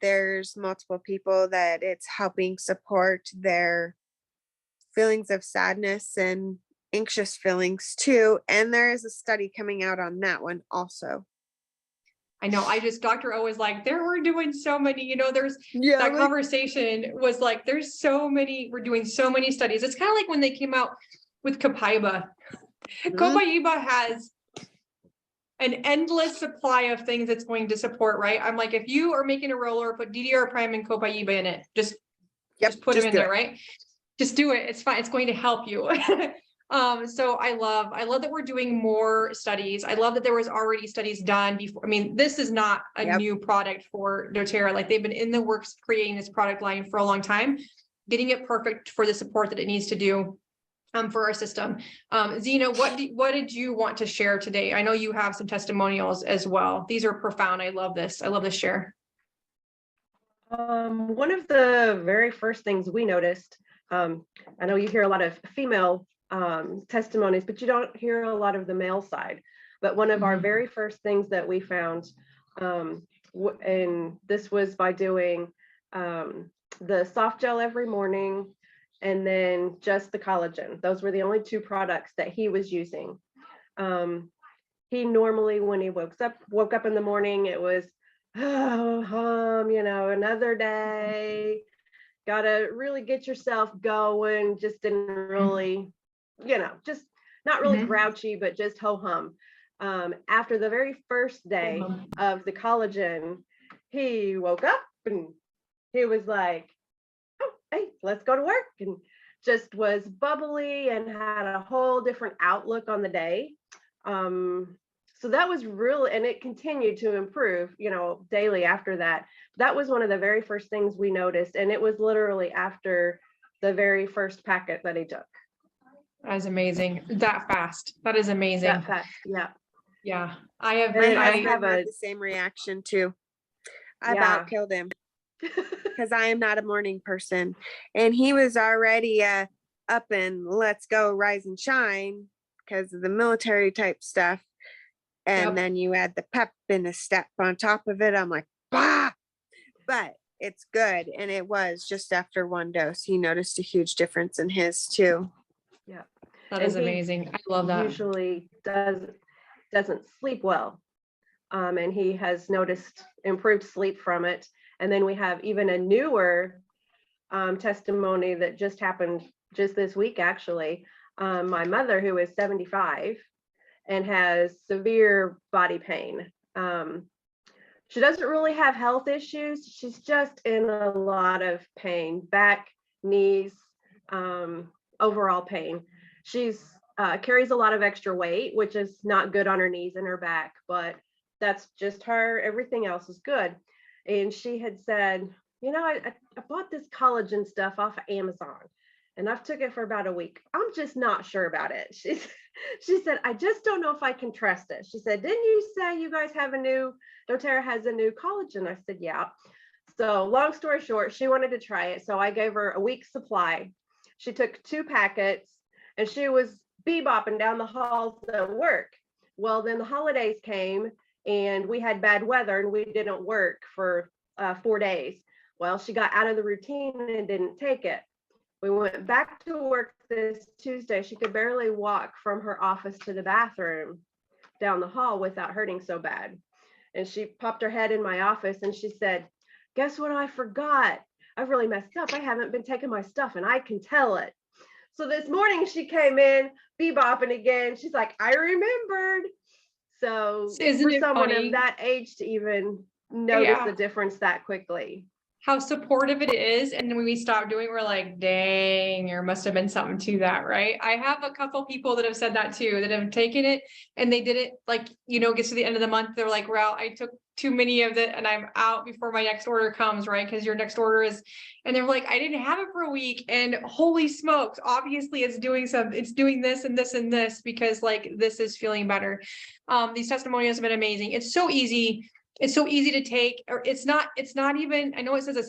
there's multiple people that it's helping support their feelings of sadness and anxious feelings too. And there is a study coming out on that one also. I know, Dr. O was like, we're doing so many, there's that conversation was like, there's so many, we're doing so many studies. It's kind of like when they came out with Copaiba. Copaiba has an endless supply of things it's going to support, right? I'm like, if you are making a roller, put DDR prime and Copaiba in it, just put them in there, right? Just do it. It's fine. It's going to help you. So I love that we're doing more studies. I love that there was already studies done before. I mean, this is not a new product for doTERRA. Like they've been in the works creating this product line for a long time, getting it perfect for the support that it needs to do for our system. Zena, what did you want to share today? I know you have some testimonials as well. These are profound. I love this. I love this share. One of the very first things we noticed, I know you hear a lot of female testimonies, but you don't hear a lot of the male side. But one of our very first things that we found, and this was by doing the soft gel every morning and then just the collagen. Those were the only two products that he was using. He normally, when he woke up in the morning, it was, another day, gotta really get yourself going. Just didn't really, just not really grouchy, but just ho-hum. After the very first day of the collagen, he woke up and he was like, oh, hey, let's go to work, and just was bubbly and had a whole different outlook on the day. So that was real, and it continued to improve, daily after that. That was one of the very first things we noticed, and it was literally after the very first packet that he took. That is amazing. That fast. That is amazing. That fast, yeah. Yeah, I have. I have the same reaction too. I about killed him because I am not a morning person, and he was already up and let's go, rise and shine because of the military type stuff. And then you add the pep and a step on top of it. I'm like, bah! But it's good. And it was just after one dose, he noticed a huge difference in his too. Yeah. That is amazing. I love that. Usually doesn't sleep well. And he has noticed improved sleep from it. And then we have even a newer testimony that just happened just this week, actually. My mother, who is 75 and has severe body pain. She doesn't really have health issues. She's just in a lot of pain, back, knees, overall pain. She's carries a lot of extra weight, which is not good on her knees and her back, but that's just her. Everything else is good. And she had said, I bought this collagen stuff off of Amazon, and I've took it for about a week. I'm just not sure about it. She said, I just don't know if I can trust it. She said, didn't you say you guys have doTERRA has a new collagen? I said, yeah. So long story short, she wanted to try it. So I gave her a week's supply. She took 2 packets and she was bebopping down the halls at work. Well, then the holidays came and we had bad weather and we didn't work for 4 days. Well, she got out of the routine and didn't take it. We went back to work this Tuesday. She could barely walk from her office to the bathroom down the hall without hurting so bad. And she popped her head in my office and she said, guess what I forgot? I've really messed up. I haven't been taking my stuff and I can tell it. So this morning she came in bebopping again. She's like, I remembered. So for someone of that age to even notice the difference that quickly. How supportive it is. And then when we stop doing, we're like, dang, there must have been something to that, right? I have a couple people that have said that too, that have taken it and they didn't gets to the end of the month. They're like, well, I took too many of it and I'm out before my next order comes, right? Because your next order is, and they're like, I didn't have it for a week and holy smokes, obviously it's doing this and this and this because this is feeling better. These testimonials have been amazing. It's so easy. It's so easy to take, or it's not even, I know it says a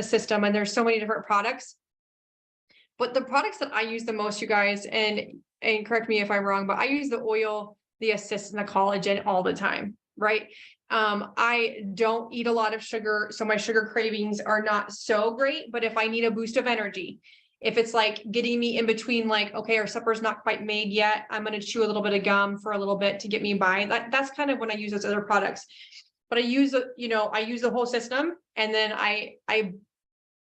system, and there's so many different products, but the products that I use the most, you guys, and correct me if I'm wrong, but I use the oil, the assist, and the collagen all the time, right? I don't eat a lot of sugar, so my sugar cravings are not so great, but if I need a boost of energy, if it's getting me in between, okay, our supper's not quite made yet, I'm going to chew a little bit of gum for a little bit to get me by. That's kind of when I use those other products. But I use the whole system, and then I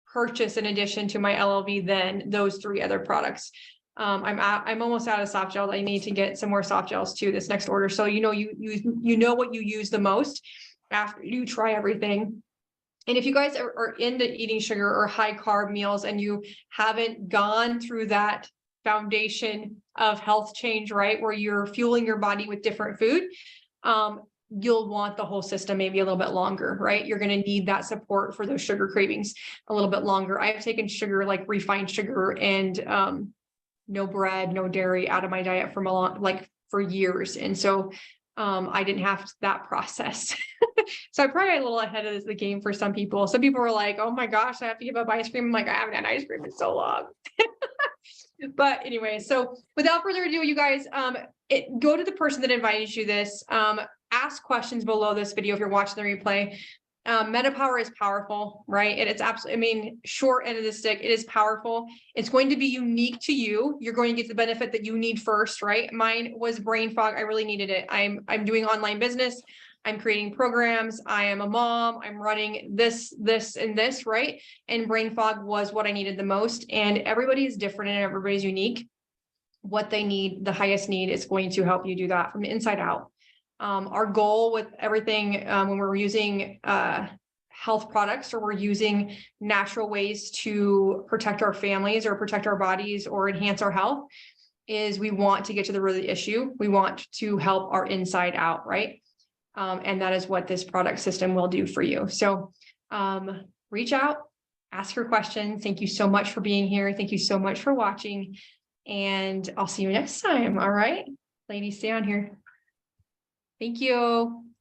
purchase in addition to my LLV then those 3 other products. I'm almost out of soft gels. I need to get some more soft gels too this next order. So you know what you use the most after you try everything. And if you guys are into eating sugar or high carb meals and you haven't gone through that foundation of health change, right, where you're fueling your body with different food, you'll want the whole system maybe a little bit longer, right? You're going to need that support for those sugar cravings a little bit longer. I've taken sugar, refined sugar and no bread, no dairy out of my diet for years. And so I didn't have that process. So I'm probably a little ahead of the game for some people. Some people were like, oh my gosh, I have to give up ice cream. I'm like, I haven't had ice cream in so long. But anyway, so without further ado, you guys, go to the person that invited you this, ask questions below this video if you're watching the replay. MetaPower is powerful, right? And it's absolutely, I mean, short end of the stick, it is powerful. It's going to be unique to you. You're going to get the benefit that you need first, right? Mine was brain fog. I really needed it. I'm doing online business. I'm creating programs. I am a mom. I'm running this, and this, right? And brain fog was what I needed the most. And everybody is different and everybody's unique. What they need, the highest need, is going to help you do that from the inside out. Our goal with everything, when we're using health products, or we're using natural ways to protect our families or protect our bodies or enhance our health, is we want to get to the root of the issue. We want to help our inside out, right? And that is what this product system will do for you. So reach out, ask your questions. Thank you so much for being here. Thank you so much for watching. And I'll see you next time. All right, ladies, stay on here. Thank you.